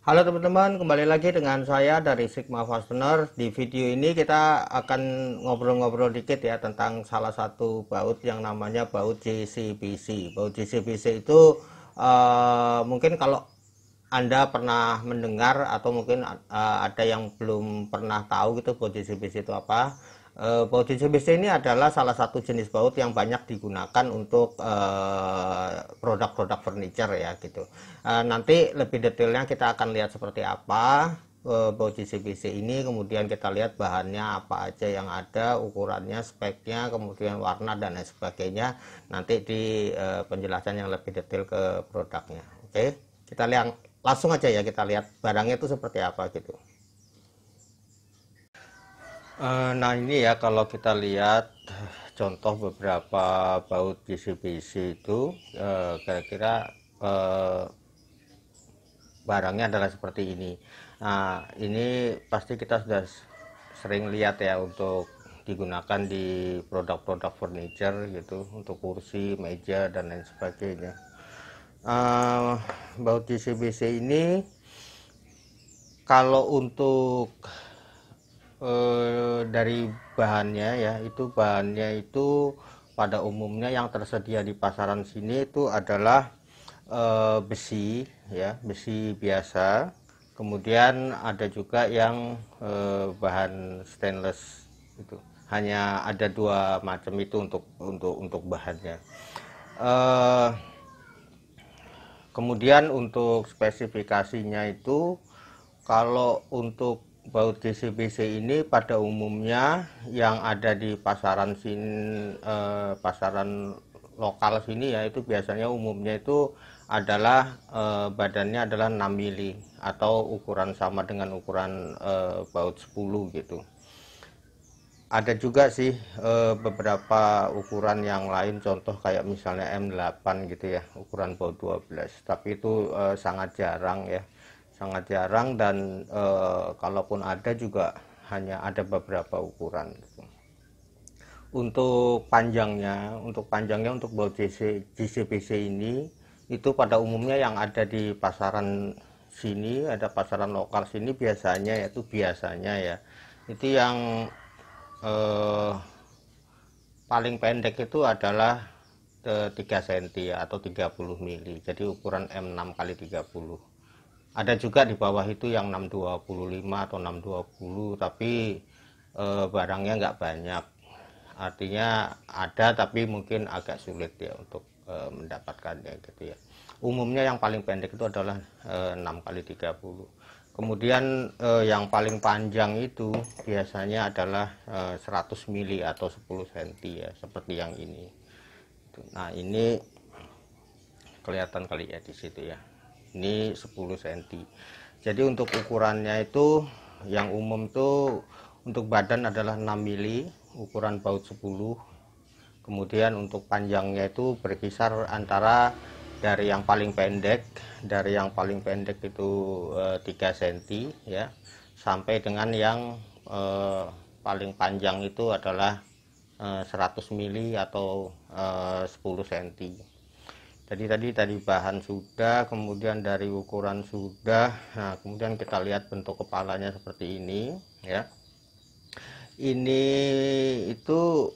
Halo teman-teman, kembali lagi dengan saya dari Sigma Fastener. Di video ini kita akan ngobrol-ngobrol dikit ya tentang salah satu baut yang namanya baut JCBC. Baut JCBC itu mungkin kalau Anda pernah mendengar atau mungkin ada yang belum pernah tahu gitu baut JCBC itu apa. Baut JCBC ini adalah salah satu jenis baut yang banyak digunakan untuk produk-produk furniture ya gitu. Nanti lebih detailnya kita akan lihat seperti apa baut JCBC ini, kemudian kita lihat bahannya apa aja yang ada, ukurannya, speknya, kemudian warna dan lain sebagainya. Nanti di penjelasan yang lebih detail ke produknya. Oke, kita lihat langsung aja ya, kita lihat barangnya itu seperti apa gitu. Nah ini ya kalau kita lihat contoh beberapa baut PCBC itu kira-kira eh, barangnya adalah seperti ini. Nah ini pasti kita sudah sering lihat ya untuk digunakan di produk-produk furniture gitu, untuk kursi, meja dan lain sebagainya. Baut PCBC ini kalau untuk dari bahannya ya, itu bahannya itu pada umumnya yang tersedia di pasaran sini itu adalah besi ya, besi biasa. Kemudian ada juga yang bahan stainless itu. Hanya ada dua macam itu untuk bahannya. Eh, Kemudian untuk spesifikasinya itu, kalau untuk baut GCBC ini pada umumnya yang ada di pasaran sini, pasaran lokal sini ya, itu biasanya umumnya itu adalah badannya adalah 6 mili atau ukuran sama dengan ukuran baut 10 gitu. Ada juga sih beberapa ukuran yang lain, contoh kayak misalnya M8 gitu ya, ukuran baut 12, tapi itu sangat jarang ya, sangat jarang. Dan kalaupun ada juga hanya ada beberapa ukuran gitu. Untuk panjangnya untuk baut JCBC ini itu pada umumnya yang ada di pasaran sini, ada pasaran lokal sini biasanya ya itu yang eh, paling pendek itu adalah 3 cm atau 30 mili, jadi ukuran M6 kali 30. Ada juga di bawah itu yang 625 atau 620, tapi barangnya nggak banyak, artinya ada tapi mungkin agak sulit ya untuk mendapatkannya gitu ya. Umumnya yang paling pendek itu adalah 6 kali 30. Kemudian yang paling panjang itu biasanya adalah 100 mili atau 10 cm ya, seperti yang ini. Nah ini kelihatan kali ya di situ ya, ini 10 cm. Jadi untuk ukurannya itu yang umum tuh untuk badan adalah 6 mili, ukuran baut 10. Kemudian untuk panjangnya itu berkisar antara dari yang paling pendek itu 3 cm ya, sampai dengan yang paling panjang itu adalah 100 mili atau 10 cm. Jadi tadi bahan sudah, kemudian dari ukuran sudah. Nah, kemudian kita lihat bentuk kepalanya seperti ini ya. Ini itu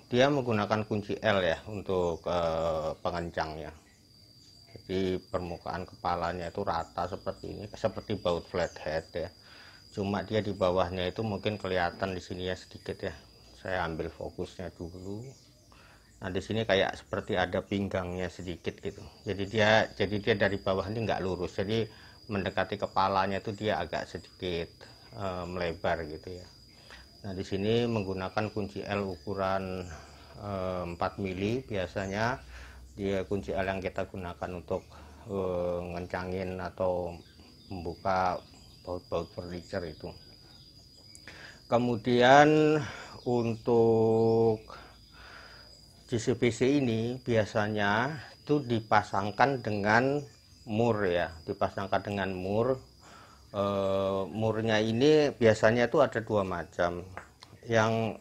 dia menggunakan kunci L ya untuk pengencangnya. Jadi permukaan kepalanya itu rata seperti ini, seperti baut flathead ya. Cuma dia di bawahnya itu mungkin kelihatan di sini ya sedikit ya. Saya ambil fokusnya dulu. Nah di sini kayak seperti ada pinggangnya sedikit gitu. Jadi dia dari bawah ini nggak lurus. Jadi mendekati kepalanya itu dia agak sedikit melebar gitu ya. Nah di sini menggunakan kunci L ukuran 4 mili biasanya. Dia kunci L yang kita gunakan untuk ngencangin atau membuka baut-baut furniture itu. Kemudian untuk JCBC ini biasanya itu dipasangkan dengan mur ya, dipasangkan dengan mur. Murnya ini biasanya itu ada dua macam. Yang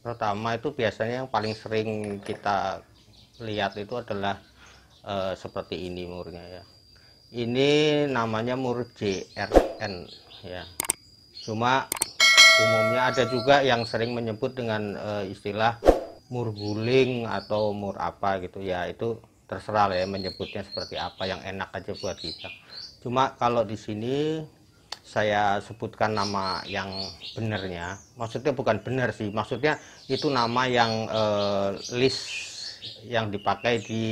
pertama itu biasanya yang paling sering kita lihat itu adalah seperti ini murnya ya. ini namanya mur JRN ya. Cuma umumnya ada juga yang sering menyebut dengan istilah mur guling atau mur apa gitu ya, itu terserah ya menyebutnya seperti apa yang enak aja buat kita. Cuma kalau di sini saya sebutkan nama yang benernya, maksudnya bukan benar sih, maksudnya itu nama yang list yang dipakai di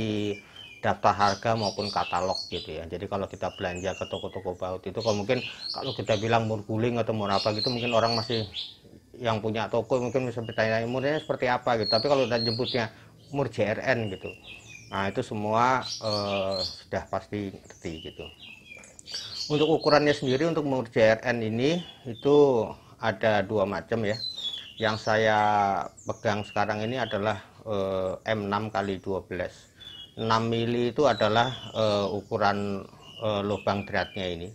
daftar harga maupun katalog gitu ya. Jadi kalau kita belanja ke toko-toko baut itu, kalau mungkin kalau kita bilang mur guling atau mur apa gitu, mungkin orang masih yang punya toko mungkin bisa bertanya murnya seperti apa gitu. Tapi kalau kita jemputnya mur JRN gitu, nah itu semua sudah pasti ngerti gitu. Untuk ukurannya sendiri untuk mur JRN ini itu ada dua macam ya. Yang saya pegang sekarang ini adalah M6 kali 12. 6 mili itu adalah ukuran lubang dratnya ini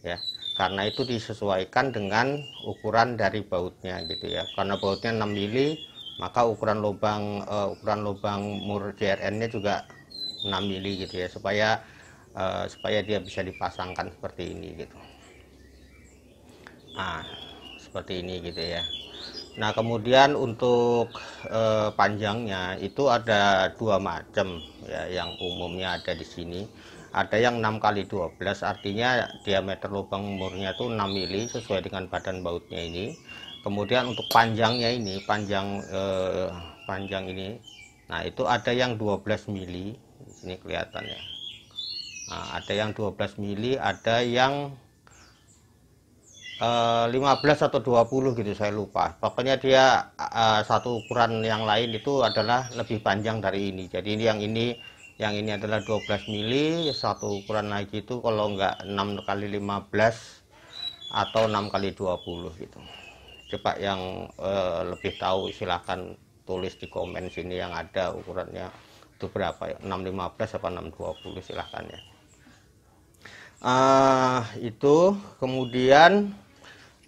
ya. Karena itu disesuaikan dengan ukuran dari bautnya gitu ya. Karena bautnya 6 mili, maka ukuran lubang mur JRN-nya juga 6 mili gitu ya, supaya dia bisa dipasangkan seperti ini gitu. Nah, seperti ini gitu ya. Nah, kemudian untuk panjangnya itu ada dua macam ya, yang umumnya ada di sini. Ada yang 6 kali 12, artinya diameter lubang murnya itu 6 mili sesuai dengan badan bautnya ini. Kemudian untuk panjangnya ini, panjang ini, nah itu ada yang 12 mili, di sini kelihatan ya. Nah, ada yang 12 mili, ada yang 15 atau 20 gitu, saya lupa. Pokoknya dia satu ukuran yang lain itu adalah lebih panjang dari ini. Jadi yang ini adalah 12 mili, satu ukuran lagi itu kalau enggak 6 kali 15 atau 6 kali 20 gitu. Coba yang lebih tahu silahkan tulis di komen sini yang ada ukurannya itu berapa ya, 615 apa 620, silahkan ya. Itu kemudian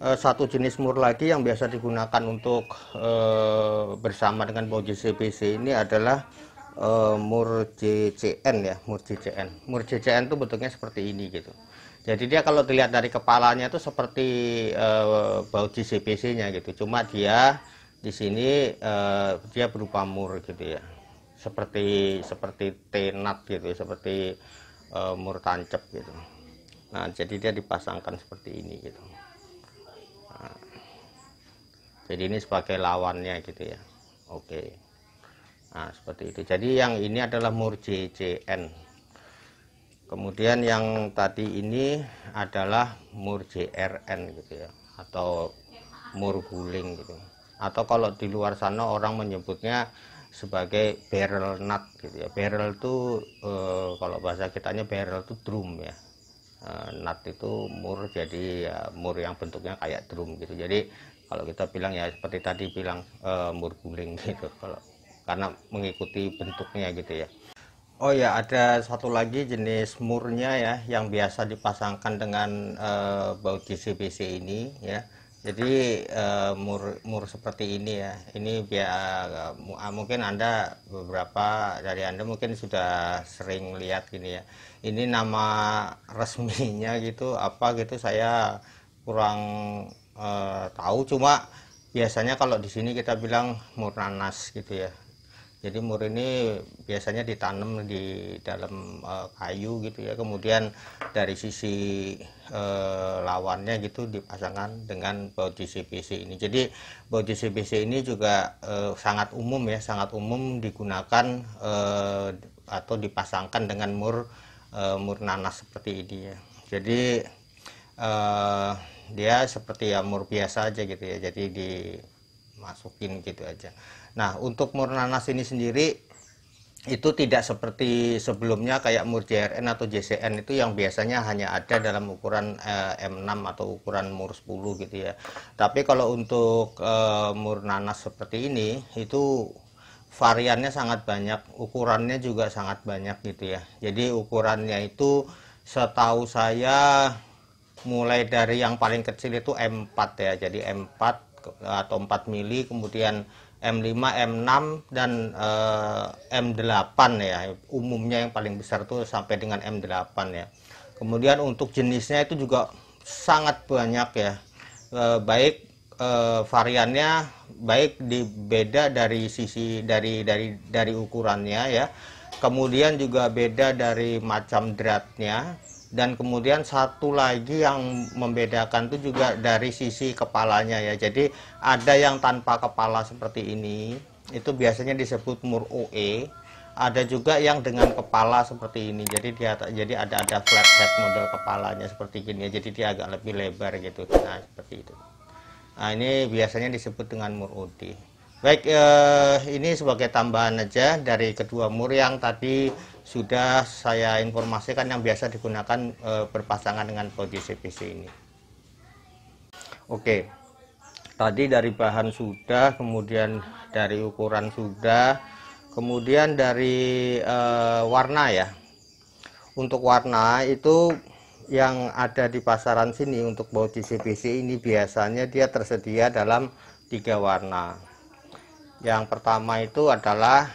satu jenis mur lagi yang biasa digunakan untuk bersama dengan baut JCBC ini adalah mur JCN ya, mur JCN itu bentuknya seperti ini gitu. Jadi dia kalau dilihat dari kepalanya itu seperti baut JCBC nya gitu, cuma dia di sini dia berupa mur gitu ya, seperti tenat gitu, seperti mur tancap gitu. Nah, jadi dia dipasangkan seperti ini gitu. Nah, jadi ini sebagai lawannya gitu ya. Oke. Nah, seperti itu. Jadi yang ini adalah mur JCN. Kemudian yang tadi ini adalah mur JRN gitu ya, atau mur guling gitu. Atau kalau di luar sana orang menyebutnya sebagai barrel nut gitu ya. Barrel itu kalau bahasa kitanya barrel itu drum ya. Nut itu mur, jadi ya mur yang bentuknya kayak drum gitu. Jadi kalau kita bilang ya seperti tadi bilang mur guling gitu, kalau karena mengikuti bentuknya gitu ya. Oh ya, ada satu lagi jenis murnya ya yang biasa dipasangkan dengan baut JCBC ini ya. Jadi mur seperti ini ya, ini biar mungkin Anda, beberapa dari Anda mungkin sudah sering lihat gini ya. Ini nama resminya gitu apa gitu saya kurang tahu, cuma biasanya kalau di sini kita bilang mur nanas gitu ya. Jadi mur ini biasanya ditanam di dalam kayu gitu ya, kemudian dari sisi lawannya gitu dipasangkan dengan baut JCBC ini. Jadi baut JCBC ini juga sangat umum ya, sangat umum digunakan atau dipasangkan dengan mur nanas seperti ini ya. Jadi dia seperti ya mur biasa aja gitu ya, jadi dimasukin gitu aja. Nah, untuk mur nanas ini sendiri itu tidak seperti sebelumnya kayak mur JRN atau JCN itu yang biasanya hanya ada dalam ukuran M6 atau ukuran mur 10 gitu ya. Tapi kalau untuk mur nanas seperti ini itu variannya sangat banyak, ukurannya juga sangat banyak gitu ya. Jadi ukurannya itu setahu saya mulai dari yang paling kecil itu M4 ya. Jadi M4 atau 4 mili, kemudian M5, M6 dan M8 ya. Umumnya yang paling besar tuh sampai dengan M8 ya. Kemudian untuk jenisnya itu juga sangat banyak ya, baik variannya, baik beda dari sisi dari ukurannya ya, kemudian juga beda dari macam dratnya, dan kemudian satu lagi yang membedakan itu juga dari sisi kepalanya ya. Jadi ada yang tanpa kepala seperti ini, itu biasanya disebut mur OE. Ada juga yang dengan kepala seperti ini, jadi ada flat head model kepalanya seperti gini ya, jadi dia agak lebih lebar gitu. Nah seperti itu. Nah ini biasanya disebut dengan mur OD. Baik, ini sebagai tambahan aja dari kedua mur yang tadi sudah saya informasikan yang biasa digunakan berpasangan dengan baut JCBC ini. Oke, tadi dari bahan sudah, kemudian dari ukuran sudah, kemudian dari warna ya. Untuk warna itu yang ada di pasaran sini untuk baut JCBC ini biasanya dia tersedia dalam 3 warna. Yang pertama itu adalah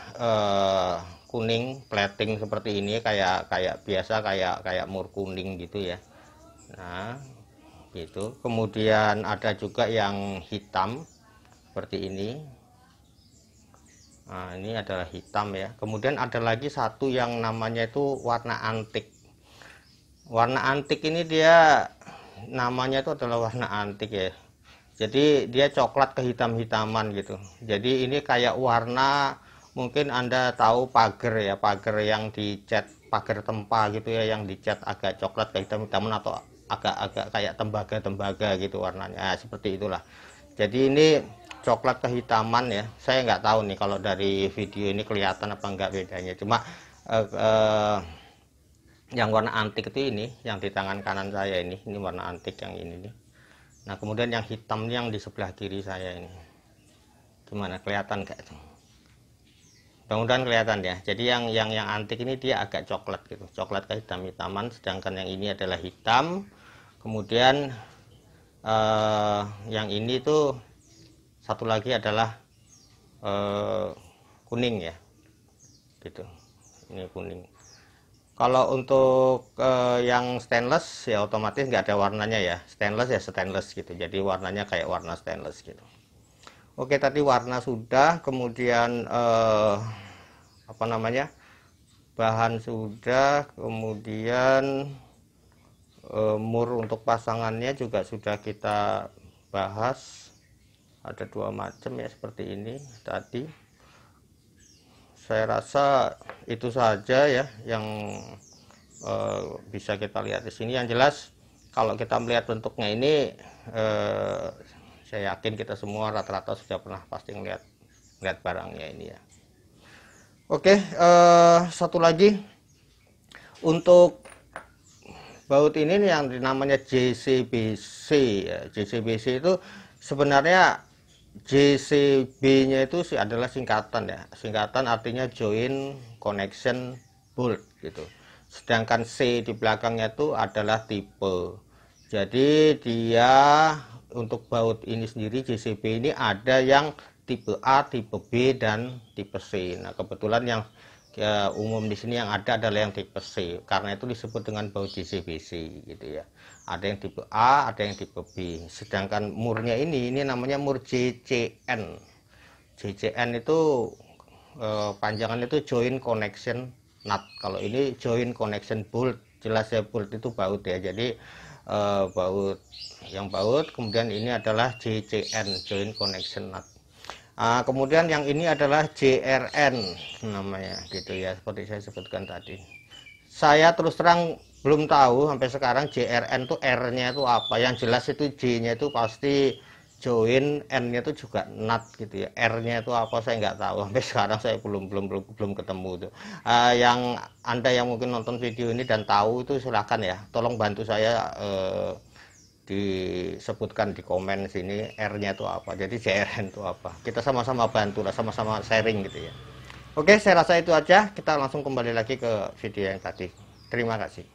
kuning plating seperti ini, kayak biasa kayak mur kuning gitu ya. Nah gitu. Kemudian ada juga yang hitam seperti ini. Nah ini adalah hitam ya. Kemudian ada lagi satu yang namanya itu warna antik. Warna antik ini dia namanya itu adalah warna antik ya. Jadi dia coklat kehitam-hitaman gitu. Jadi ini kayak warna, mungkin Anda tahu pagar ya, pagar yang dicat, pagar tempa gitu ya, yang dicat agak coklat kehitam-hitaman atau agak-agak kayak tembaga-tembaga gitu warnanya. Nah, seperti itulah. Jadi ini coklat kehitaman ya. Saya nggak tahu nih kalau dari video ini kelihatan apa enggak bedanya. Cuma yang warna antik itu ini, yang di tangan kanan saya ini warna antik yang ini nih. Nah kemudian yang hitam yang di sebelah kiri saya ini, gimana, kelihatan nggak itu? Mudah-mudahan kelihatan ya. Jadi yang antik ini dia agak coklat gitu, coklat kehitam-hitaman, sedangkan yang ini adalah hitam. Kemudian yang ini tuh satu lagi adalah kuning ya, gitu. Ini kuning. Kalau untuk yang stainless ya otomatis nggak ada warnanya ya, stainless ya stainless gitu, jadi warnanya kayak warna stainless gitu. Oke, tadi warna sudah, kemudian apa namanya, bahan sudah, kemudian mur untuk pasangannya juga sudah kita bahas. Ada 2 macam ya seperti ini tadi. Saya rasa itu saja ya yang bisa kita lihat di sini. Yang jelas kalau kita melihat bentuknya ini, saya yakin kita semua rata-rata sudah pernah pasti ngelihat barangnya ini ya. Oke, satu lagi untuk baut ini yang namanya JCBC ya. JCBC itu sebenarnya JCB-nya itu adalah singkatan ya. Singkatan artinya Joint Connection Bolt gitu. Sedangkan C di belakangnya itu adalah tipe. Jadi dia untuk baut ini sendiri JCB ini ada yang tipe A, tipe B, dan tipe C. Nah, kebetulan yang umum di sini yang ada adalah yang tipe C. Karena itu disebut dengan baut JCBC gitu ya. Ada yang tipe A, ada yang tipe B. Sedangkan murnya ini namanya mur JCN. JCN itu panjangan itu Joint Connection Nut. Kalau ini Joint Connection Bolt, jelas ya bolt itu baut ya. Jadi baut, yang baut, kemudian ini adalah JCN, Joint Connection Nut. Kemudian yang ini adalah JRN namanya gitu ya, seperti saya sebutkan tadi. Saya terus terang belum tahu sampai sekarang JRN itu R-nya itu apa. Yang jelas itu J-nya itu pasti join, N-nya itu juga nut gitu ya. R-nya itu apa saya nggak tahu sampai sekarang, saya belum ketemu itu. Yang Anda yang mungkin nonton video ini dan tahu itu silahkan ya, tolong bantu saya disebutkan di komen sini R-nya itu apa. Jadi JRN itu apa. Kita sama-sama bantu lah, sama-sama sharing gitu ya. Oke, saya rasa itu aja. Kita langsung kembali lagi ke video yang tadi. Terima kasih.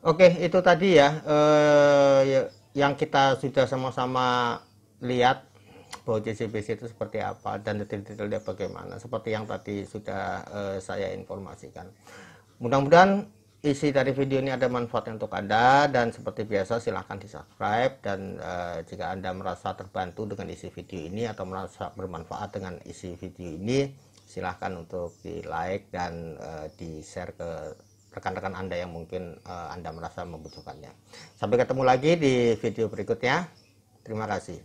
Oke, itu tadi ya yang kita sudah sama-sama lihat baut JCBC itu seperti apa dan detail-detailnya bagaimana, seperti yang tadi sudah saya informasikan. Mudah-mudahan isi dari video ini ada manfaatnya untuk Anda, dan seperti biasa silahkan di subscribe, dan jika Anda merasa terbantu dengan isi video ini atau merasa bermanfaat dengan isi video ini, silahkan untuk di like dan di share ke rekan-rekan Anda yang mungkin Anda merasa membutuhkannya. Sampai ketemu lagi di video berikutnya. Terima kasih.